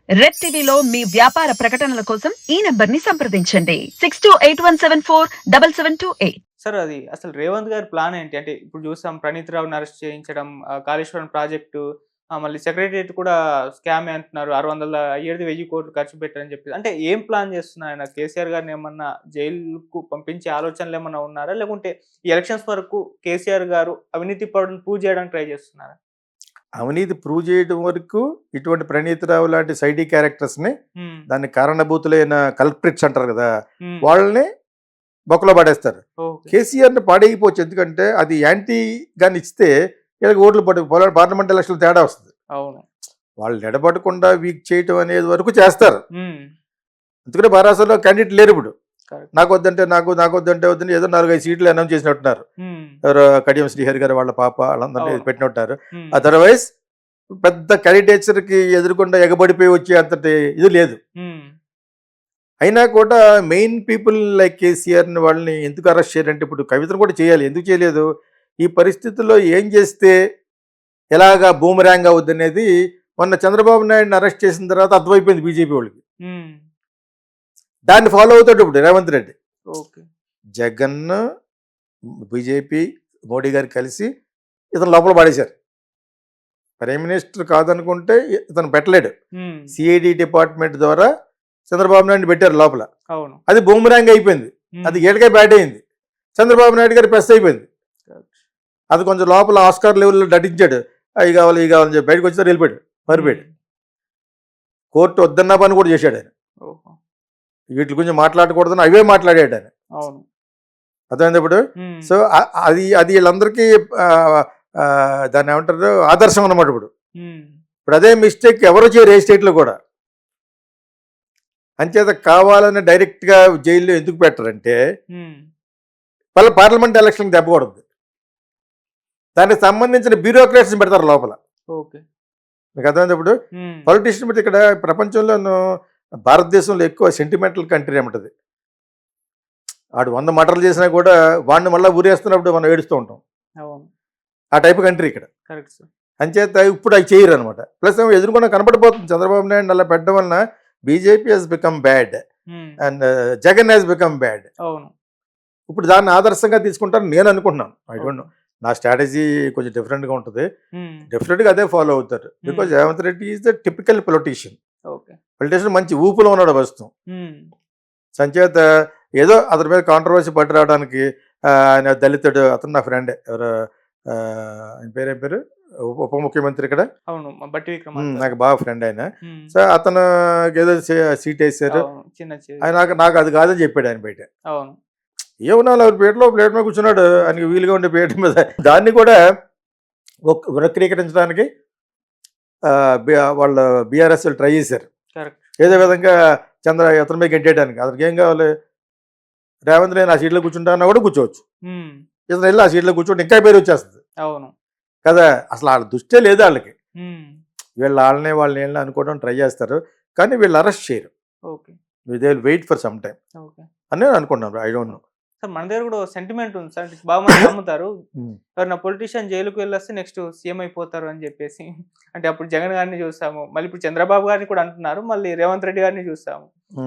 Red టీవీలో మీ వ్యాపార ప్రకటనల కోసం ఈ నంబర్ని సంప్రదించండి 6281747728. సార్ అది అసలు రేవంత్ గారి ప్లాన్ ఏంటి? అంటే ఇప్పుడు చూసాం ప్రణీత్ రావుని అరెస్ట్ చేయించడం, కాళేశ్వరం ప్రాజెక్టు, మళ్ళీ సెక్రటరియట్ కూడా స్కామే అంటున్నారు. 600 అయ్యేది 1000 కోట్లు ఖర్చు పెట్టారని చెప్పి. అంటే ఏం ప్లాన్ చేస్తున్నారు ఆయన? కేసీఆర్ గారిని ఏమన్నా జైలుకు పంపించే ఆలోచనలు ఏమన్నా ఉన్నారా? లేకుంటే ఈ ఎలక్షన్స్ వరకు కేసీఆర్ గారు అవినీతి పరులను ప్రూవ్ చేయడానికి ట్రై చేస్తున్నారా? అవినీతి ప్రూవ్ చేయడం వరకు ఇటువంటి ప్రణీత్ రావు లాంటి సైడీ క్యారెక్టర్స్ని హ్మ్. దాన్ని కారణభూతులైన కల్ప్రిట్స్ అంటారు కదా, హ్మ్. వాళ్ళని బొక్కలో పడేస్తారు. ఓకే. కేసీఆర్ని పాడైపోవచ్చు, ఎందుకంటే అది యాంటీ గాని ఇస్తే వీళ్ళకి ఓట్లు పట్టు పార్లమెంట్ ఎలక్షన్లు తేడా వస్తుంది. అవును. వాళ్ళు నిలబడకుండా వీక్ చేయటం అనేది వరకు చేస్తారు. హ్మ్. అందుకనే బారాసంలో క్యాండిడేట్ లేరు ఇప్పుడు. కరెక్ట్. నాకు వద్దంటే వద్దని ఏదో 4-5 సీట్లు అనౌన్స్ చేసినట్టున్నారు. హ్మ్. ఎవరో కడియం శ్రీహరి గారు వాళ్ళ పాప వాళ్ళందరినీ అవును. పెట్టినట్టున్నారు. హ్మ్. అదర్వైజ్ పెద్ద క్యాండిడేట్స్కి ఎదురుకుండా ఎగబడిపోయి వచ్చే అంతటి ఇది లేదు. హ్మ్. అయినా కూడా మెయిన్ పీపుల్ లైక్ కేసీఆర్ని వాళ్ళని ఎందుకు అరెస్ట్ చేయాలంటే, ఇప్పుడు కవితను కూడా చేయాలి, ఎందుకు చేయలేదు? ఈ పరిస్థితుల్లో ఏం చేస్తే ఎలాగా బూమరాంగ్ అవుద్ది అనేది మొన్న చంద్రబాబు నాయుడిని అరెస్ట్ చేసిన తర్వాత అర్థమైపోయింది బీజేపీ వాళ్ళకి. హ్మ్. దాన్ని ఫాలో అవుతాడు ఇప్పుడు రేవంత్ రెడ్డి. ఓకే. జగన్, బీజేపీ, మోడీ గారు కలిసి ఇతను లోపల పడేశారు. ప్రైమ్ మినిస్టర్ కాదనుకుంటే ఇతను పెట్టలేడు. హ్మ్. సిఐడి డిపార్ట్మెంట్ ద్వారా చంద్రబాబు నాయుడిని పెట్టారు లోపల. అవును. అది బూమరాంగ్ అయిపోయింది. అది ఏటకే బ్యాట్ అయింది. చంద్రబాబు నాయుడు గారు ప్రెస్ అయిపోయింది. అది కొంచెం లోపల ఆస్కార్ లెవెల్లో నటించాడు. అవి కావాలి ఇవి కావాలని చెప్పి బయటకు వచ్చి వెళ్ళిపోయాడు, మరిపోయాడు. కోర్టు వద్దన్న పని కూడా చేశాడు ఆయన. ఓహో. వీటి గురించి మాట్లాడకూడదని అవే మాట్లాడాడు ఆయన. అవును. అర్థమైంది ఇప్పుడు. సో అది అది వీళ్ళందరికీ దాన్ని ఏమంటారు, ఆదర్శం అన్నమాట. ఇప్పుడు అదే మిస్టేక్ ఎవరు చేయరు ఏ స్టేట్లో కూడా. అంచేత కావాలని డైరెక్ట్గా జైల్లో ఎందుకు పెట్టారంటే వాళ్ళ పార్లమెంట్ ఎలక్షన్ దెబ్బకూడదు, దానికి సంబంధించిన బ్యూరోక్రాట్స్ని పెడతారు లోపల. ఓకే. మీకు అర్థమైంది ఇప్పుడు. పొలిటీషియన్ బట్టి ఇక్కడ ప్రపంచంలోనూ భారతదేశంలో ఎక్కువ సెంటిమెంటల్ కంట్రీ ఏమంటది. వాడు 100 మటర్లు చేసినా కూడా వాడిని మళ్ళీ ఊరేస్తున్నప్పుడు మనం ఏడుస్తూ ఉంటాం. ఆ టైప్ కంట్రీ ఇక్కడ. Correct sir. అంచేత ఇప్పుడు అవి చేయరు అనమాట. ప్లస్ ఏమో ఎదురుకుండా కనపడిపోతుంది చంద్రబాబు నాయుడు అలా పెట్టడం వలన BJP has become bad and Jagan has become bad. అవును. ఇప్పుడు దాన్ని ఆదర్శంగా తీసుకుంటారని నేను అనుకుంటున్నాను. ఐ డోంట్ నో, నా స్ట్రాటజీ కొంచెం డిఫరెంట్గా ఉంటుంది. డెఫినెట్గా అదే ఫాలో అవుతారు. Because Revanth Reddy is the typical politician. Politician మంచి ఊపులో ఉన్నాడు ప్రస్తుతం. సంచేత ఏదో అతని మీద కాంట్రవర్సీ పట్టి రావడానికి ఆయన దళితుడు, అతను నా ఫ్రెండే, ఎవరు ఆయన పేరేం పేరు, ఉప ముఖ్యమంత్రి ఇక్కడ, నాకు బాగా ఫ్రెండ్ ఆయన. సో అతను ఏదో సీట్ వేసారు, నాకు అది కాదని చెప్పాడు ఆయన బయట. ఏమన్నా ప్లేట్ మీద కూర్చున్నాడు, ఆయనకి వీలుగా ఉండే ప్లేట్ మీద. దాన్ని కూడా వక్రీకరించడానికి వాళ్ళ బీఆర్ఎస్ ట్రై చేశారు ఏదో విధంగా అతని మీద గెంటేయడానికి. అతనికి ఏం కావాలి, రేవంత్ నేను ఆ సీట్లో కూర్చుంటా కూడా కూర్చోవచ్చు, ఇతను వెళ్ళి ఆ సీట్లో కూర్చోండి ఇంకా పేరు వచ్చేస్తుంది కదా. అసలు వాళ్ళ దృష్టే లేదు వాళ్ళకి. వీళ్ళు వాళ్ళని అనుకోవడం ట్రై చేస్తారు, కానీ వీళ్ళు అరెస్ట్ చేయరు. They will wait for some time అని నేను అనుకుంటున్నాను. I don't know sir. మన దగ్గర కూడా సెంటిమెంట్ ఉంది సార్, బాగా మంది నమ్ముతారు ఎవరైనా పొలిటీషియన్ జైలుకు వెళ్ళొస్తే నెక్స్ట్ సీఎం అయిపోతారు అని చెప్పేసి. అంటే అప్పుడు జగన్ గారిని చూసాము, మళ్ళీ ఇప్పుడు చంద్రబాబు గారిని కూడా అంటున్నారు, మళ్ళీ రేవంత్ రెడ్డి గారిని చూసాము.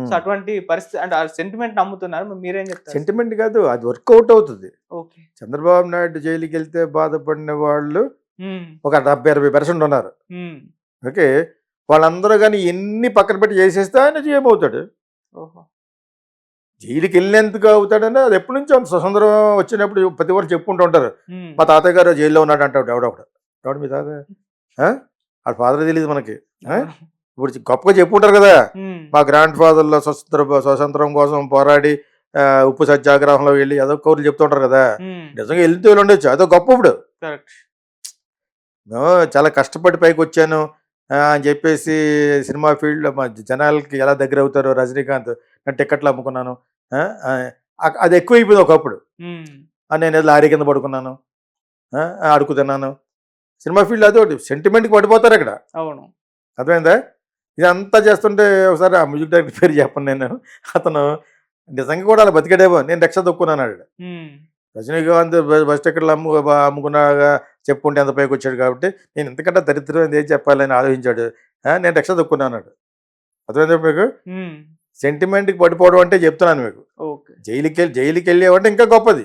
సో అటువంటి పరిస్థితి అంటే ఆ సెంటిమెంట్ నమ్ముతున్నారు, మీరేం చెప్తారు? సెంటిమెంట్ కాదు, అది వర్కౌట్ అవుతుంది. చంద్రబాబు నాయుడు జైలుకి వెళ్తే బాధపడిన వాళ్ళు ఒక 70-80% ఉన్నారు. ఓకే, వాళ్ళందరూ కానీ ఎన్ని పక్కన పెట్టి చేసేస్తే ఆయన సీఎం అవుతాడు. జైలుకి వెళ్ళేందుకు అవుతాడని అది ఎప్పటి నుంచో స్వతంత్రం వచ్చినప్పుడు ప్రతి ఒక్కరు చెప్పుకుంటూ ఉంటారు. మా తాతయ్య గారు జైల్లో ఉన్నాడు అంటాడు ఎవడు మీ తాత, వాళ్ళ ఫాదర్ తెలియదు మనకి. ఇప్పుడు గొప్పగా చెప్పుకుంటారు కదా, మా గ్రాండ్ ఫాదర్లో స్వతంత్రం కోసం పోరాడి ఉప్పు సత్యాగ్రహంలో వెళ్ళి ఏదో కౌరులు చెప్తూ ఉంటారు కదా. నిజంగా వెళ్తూ వెళ్ళి ఉండొచ్చు, అదో గొప్ప. ఇప్పుడు చాలా కష్టపడి పైకి వచ్చాను అని చెప్పేసి సినిమా ఫీల్డ్లో మా జనాలకి ఎలా దగ్గర అవుతారో, రజనీకాంత్ నేను టికెట్లు అమ్ముకున్నాను, అది ఎక్కువైపోయింది ఒకప్పుడు. నేను ఏదో లారీ కింద పడుకున్నాను, అడుగుతున్నాను. సినిమా ఫీల్డ్ అదొకటి సెంటిమెంట్కి పడిపోతారు అక్కడ. అవును, అర్థమైందా? ఇదంతా చేస్తుంటే ఒకసారి ఆ మ్యూజిక్ డైరెక్టర్ పేరు చెప్పను నేను, అతను నిజంగా కూడా అలా బతికాడేమో, నేను రక్ష దొక్కున్నాను అన్నాడు. రజనీకాంత్ బస్ టికెట్లు అమ్ముకున్నాగా చెప్పుకుంటే ఎంత పైకి వచ్చాడు కాబట్టి నేను ఎంతకంటే దరిద్రం ఏం చెప్పాలని ఆలోచించాడు. నేను రక్ష దొక్కున్నాను అన్నాడు. అర్థమైందా మీకు? ఉమ్, సెంటిమెంట్కి పడిపోవడం అంటే చెప్తున్నాను మీకు. ఓకే. జైలుకి వెళ్ళేవంటే ఇంకా గొప్పది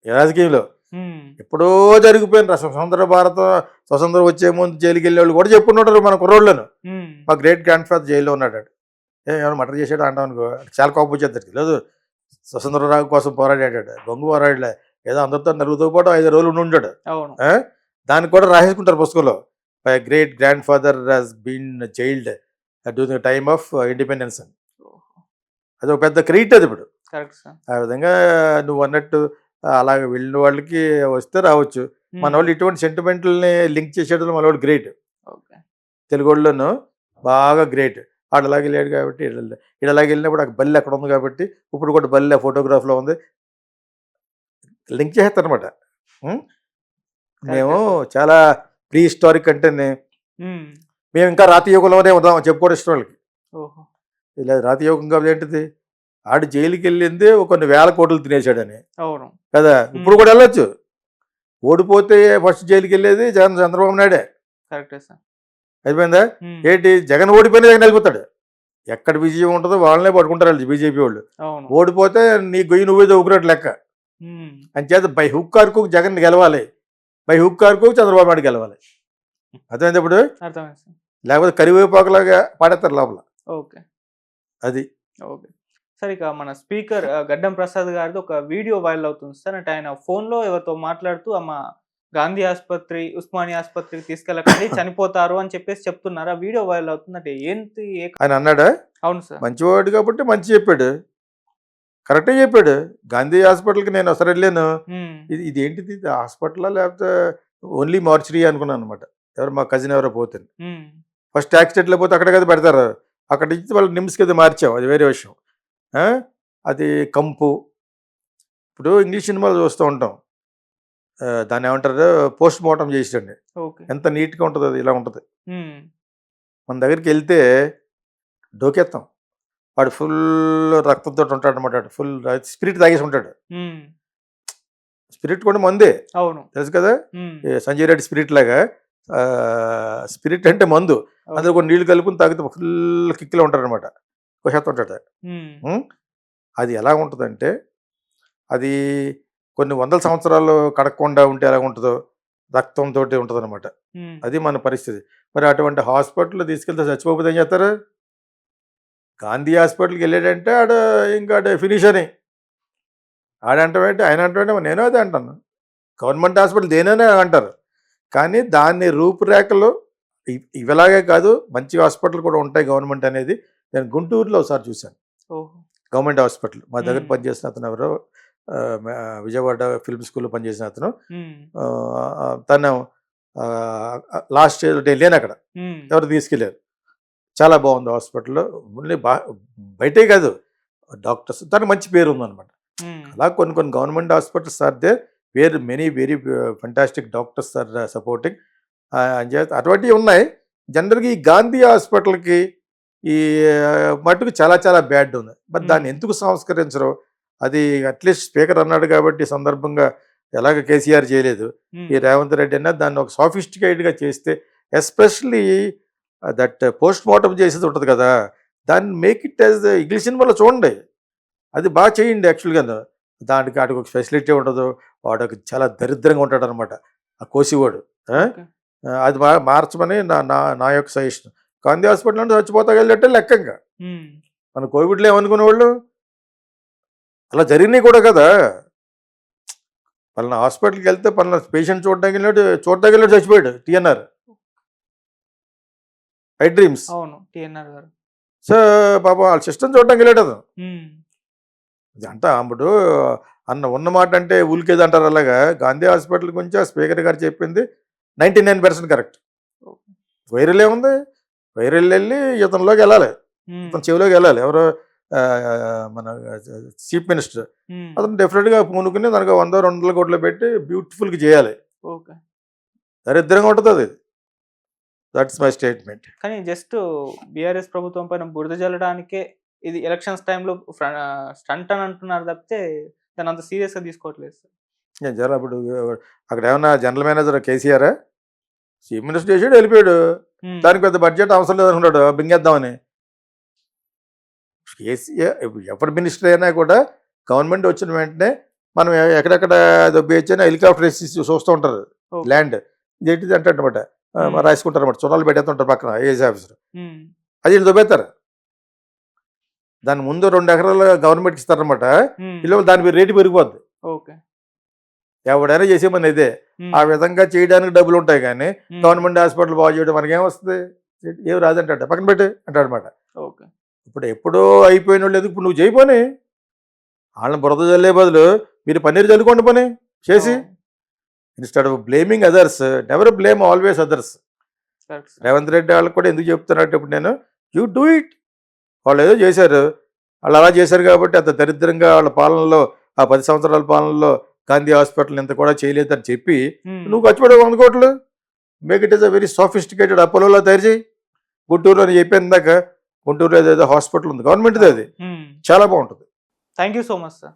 ఈ రాజకీయంలో. ఉమ్, ఎప్పుడో జరిగిపోయిన స్వతంత్రం వచ్చే ముందు జైలుకి వెళ్ళే వాళ్ళు కూడా చెప్పుకుంటారు మన కుర్రోళ్ళను. ఉమ్, మా గ్రేట్ గ్రాండ్ ఫాదర్ జైల్లో ఉన్నాడు, ఏమైనా మర్డర్ చేసాడు అంటాం అనుకో, చాలా కోపం వచ్చేద్దరికి. లేదు, స్వతంత్ర రాగ కోసం పోరాడాడు, బొంగు పోరాడలే, ఏదో అందరితో నలుగుతో పాటు 5 రోజులు ఉండి ఉంటాడు. అవును. దానికి కూడా రాసేసుకుంటారు పుస్తకంలో, my great grandfather has been jailed during the time of independence అని. అది ఒక పెద్ద క్రెడిట్ అది. ఇప్పుడు కరెక్ట్ సార్. ఆ విధంగా నువ్వు అన్నట్టు అలాగ వెళ్ళిన వాళ్ళకి వస్తే రావచ్చు. మన వాళ్ళు ఇటువంటి సెంటిమెంట్లని లింక్ చేసేటప్పుడు మన వాళ్ళు గ్రేట్. ఓకే. తెలుగు వాళ్ళను బాగా గ్రేట్. ఆడు అలాగే వెళ్ళాడు కాబట్టి ఈడు అలాగే వెళ్ళినప్పుడు ఆ బల్లి అక్కడ ఉంది కాబట్టి ఇప్పుడు కూడా బల్లి ఆ ఫోటోగ్రాఫ్లో ఉంది, లింక్ చేస్తారనమాట. మేము చాలా ప్రీ హిస్టారిక్ అంటేనే మేము ఇంకా రాతి యుగంలోనే ఉందాం చెప్పుకోవడం ఇష్టం వాళ్ళకి. ఓహో. ఇలా రాతి యుగం కాబట్టి ఏంటిది, ఆడు జైలుకి వెళ్ళింది కొన్ని వేల కోట్లు తినేసాడని అవును కదా. ఇప్పుడు కూడా వెళ్ళొచ్చు. ఓడిపోతే ఫస్ట్ జైలుకి వెళ్ళేది చంద్రబాబు నాయుడే. కరెక్టే సార్. అయిపోయిందా? ఏంటి, జగన్ ఓడిపోయినా జగన్ వెళ్ళిపోతాడు. ఎక్కడ విజయం ఉంటుందో వాళ్ళనే పట్టుకుంటారు వాళ్ళు బీజేపీ వాళ్ళు. అవును. ఓడిపోతే నీ గొయ్యి నువ్వే దొక్కున్నట్టు లెక్క. అంచేత బై హుక్ కార్కు జగన్ గెలవాలి, బై హుక్ కార్కు చంద్రబాబు నాయుడు గెలవాలి. అర్థమైంది ఇప్పుడు? అర్థమైంది సార్. లేకపోతే కరివేపాకులాగా పాడేస్తారు లోపల. ఓకే. అది. Okay sir. ఇక మన స్పీకర్ గడ్డం ప్రసాద్ గారిది ఒక వీడియో వైరల్ అవుతుంది సార్. అంటే ఆయన ఫోన్లో ఎవరితో మాట్లాడుతూ అమ్మ గాంధీ ఆసుపత్రి, ఉస్మానియా ఆసుపత్రికి తీసుకెళ్ళకండి చనిపోతారు అని చెప్పేసి చెప్తున్నారు. ఆ వీడియో వైరల్ అవుతుంది. అంటే ఏంటి? ఆయన అన్నాడా? అవును సార్. మంచివాడు కాబట్టి మంచి చెప్పాడు, కరెక్టే చెప్పాడు. గాంధీ హాస్పిటల్కి నేను ఒకసారి వెళ్ళాను. ఇదేంటిది, ఇది హాస్పిటలా లేకపోతే ఓన్లీ మార్చరీ అనుకున్నాను అనమాట. ఎవరు మా కజిన్ ఎవరో పోతుంది, ఫస్ట్ యాక్సిడెంట్లో పోతే అక్కడ కదా పెడతారు, అక్కడ ఇచ్చి వాళ్ళు నిమ్స్కి అది మార్చాం, అది వేరే విషయం. అది కంపు. ఇప్పుడు ఇంగ్లీష్ సినిమాలు చూస్తూ ఉంటాం, దాన్ని ఏమంటారు, పోస్ట్ మార్టం చేసిరండి, ఎంత నీట్గా ఉంటుంది, అది ఇలా ఉంటుంది. మన దగ్గరికి వెళ్తే డోకెత్తాం, వాడు ఫుల్ రక్తంతో ఉంటాడు అనమాట, ఫుల్ స్పిరిట్ తాగేసి ఉంటాడు. స్పిరిట్ కూడా మందే, అవును తెలుసు కదా, సంజయ్ రెడ్డి స్పిరిట్ లాగా. స్పిరిట్ అంటే మందు, అందులో కొన్ని నీళ్లు కలుపుకుని తాగితే ఫుల్ కిక్లో ఉంటాడు అనమాట, ఒక శాతం ఉంటాడు. అది ఎలా ఉంటుందంటే, అది కొన్ని వందల సంవత్సరాలు కడగకుండా ఉంటే ఎలా ఉంటుందో రక్తంతో ఉంటుంది అనమాట. అది మన పరిస్థితి. మరి అటువంటి హాస్పిటల్లో తీసుకెళ్తే చచ్చిపోతే ఏం చేస్తారు? గాంధీ హాస్పిటల్కి వెళ్ళాడంటే ఇంకా ఫినిష్ అని ఆడంటే ఆయన అంటే నేను అదే అంటాను. గవర్నమెంట్ హాస్పిటల్ దేనైనా అంటారు, కానీ దాన్ని రూపురేఖలు ఇవలాగే కాదు, మంచి హాస్పిటల్ కూడా ఉంటాయి గవర్నమెంట్ అనేది. నేను గుంటూరులో ఒకసారి చూశాను గవర్నమెంట్ హాస్పిటల్. మా దగ్గర పనిచేసిన అతను ఎవరో, విజయవాడ ఫిల్మ్ స్కూల్లో పనిచేసిన అతను, తను లాస్ట్ వెళ్ళాను అక్కడ, ఎవరు తీసుకెళ్ళారు. చాలా బాగుంది హాస్పిటల్లో, ఓన్లీ బయటే కాదు డాక్టర్స్, తనకు మంచి పేరు ఉందన్నమాట. అలా కొన్ని government hospitals are they where many very fantastic doctors are supporting. అటువంటివి ఉన్నాయి. జనరల్గా ఈ గాంధీ హాస్పిటల్కి ఈ మట్టుకు చాలా చాలా బ్యాడ్ ఉంది. బట్ దాన్ని ఎందుకు సంస్కరించరు? అది అట్లీస్ట్ స్పీకర్ అన్నాడు కాబట్టి సందర్భంగా ఎలాగ కేసీఆర్ చేయలేదు, ఈ రేవంత్ రెడ్డి అన్న దాన్ని ఒక సాఫిస్టికేటెడ్గా చేస్తే, ఎస్పెషలీ దట్ పోస్ట్ మార్టం చేసేది ఉంటుంది కదా, దాన్ని మేక్ ఇట్ యాజ్ ఇంగ్లీష్ సినిమాలో చూడండి, అది బాగా చేయండి. యాక్చువల్గా దానికి ఆడికి ఒక ఫెసిలిటీ ఉండదు, వాడు చాలా దరిద్రంగా ఉంటాడు అనమాట ఆ కోసివాడు. అది మార్చమని నా యొక్క సజెషన్. గాంధీ హాస్పిటల్ అంటే చచ్చిపోతా వెళ్ళట్టే లెక్కంగా. మన కోవిడ్లో ఏమనుకునేవాళ్ళు, అలా జరిగినాయి కూడా కదా. పలానా హాస్పిటల్కి వెళ్తే పలానా పేషెంట్ చూడడానికి వెళ్ళాడు చచ్చిపోయాడు, టీఎన్ఆర్ ఐ డ్రీమ్స్. సో పాపం వాళ్ళ సిస్టమ్ చూడడానికి వెళ్ళాడు అది. అది అంట అప్పుడు ఉన్న మాట అంటే ఊలికేది అంటారు. అలాగా గాంధీ హాస్పిటల్ గురించి ఆ స్పీకర్ గారు చెప్పింది 99% కరెక్ట్. వైరల్ ఏముంది, వైరల్ వెళ్ళి ఇతనిలోకి వెళ్ళాలి, ఇతని చెవిలోకి వెళ్ళాలి. ఎవరో మన చీఫ్ మినిస్టర్, అతను డెఫినెట్గా పూనుకుని దానికి 100-200 కోట్లు పెట్టి బ్యూటిఫుల్గా చేయాలి. దరిద్రంగా ఉంటుంది అది. That's my statement. కానీ జస్ట్ బీఆర్ఎస్ ప్రభుత్వం పైన బురద జల్లడానికే ఇది ఎలక్షన్స్ టైంలో స్టంట్ అని అంటున్నారు తప్పితే దాన్ని అంత సీరియస్గా తీసుకోవట్లేదు సార్. అప్పుడు అక్కడ ఏమన్నా general manager KCR chief minister చేసాడు వెళ్ళిపోయాడు. దానికి పెద్ద బడ్జెట్ అవసరం లేదనుకున్నాడు బింగేద్దామని. కేసీఆర్ ఎవరి మినిస్టర్ అయినా కూడా గవర్నమెంట్ వచ్చిన వెంటనే మనం ఎక్కడెక్కడ దొబ్బేయచ్చని హెలికాప్టర్ వేసి చూస్తూ ఉంటారు ల్యాండ్. ఇదేంటిది అంటే అనమాట రాసుకుంటారు అనమాట, చున్నాలు పెట్టేస్తుంటారు పక్కన ఏజ్ ఆఫీసర్. అది వీళ్ళు దొబ్బేస్తారు. దాని ముందు 2 ఎకరాలు గవర్నమెంట్కి ఇస్తారనమాట. ఇలా దాని రేటు పెరిగిపోద్ది. ఎవడైనా చేసేమని ఇదే. ఆ విధంగా చేయడానికి డబ్బులు ఉంటాయి కానీ గవర్నమెంట్ హాస్పిటల్ బాగు చేయడం మనకి ఏమొస్తుంది, ఏం రాదంటాడు, పక్కన పెట్టి అంటాడు అనమాట. ఇప్పుడు ఎప్పుడో అయిపోయిన వాళ్ళు ఇప్పుడు నువ్వు చేయపోని, వాళ్ళని బురద చల్లే బదులు మీరు పన్నీరు చల్లుకోండి పని చేసి. Instead of blaming others, never blame always others. Revanth Reddy వాళ్ళకి కూడా ఎందుకు చెప్తున్నట్టు ఇప్పుడు నేను, యూ డూ ఇట్. వాళ్ళు ఏదో చేశారు, వాళ్ళు అలా చేశారు కాబట్టి అంత దరిద్రంగా వాళ్ళ పాలనలో ఆ 10 సంవత్సరాల పాలనలో గాంధీ హాస్పిటల్ ఇంత కూడా చేయలేదని చెప్పి నువ్వు ఖర్చు పెడ 100 కోట్లు. Make it is a very sophisticated అపోలోలో తయారు చేయి. గుంటూరులో నేను చెప్పాను దాకా, గుంటూరులో ఏదో హాస్పిటల్ ఉంది గవర్నమెంట్ది, అది చాలా బాగుంటుంది. Thank you so much sir.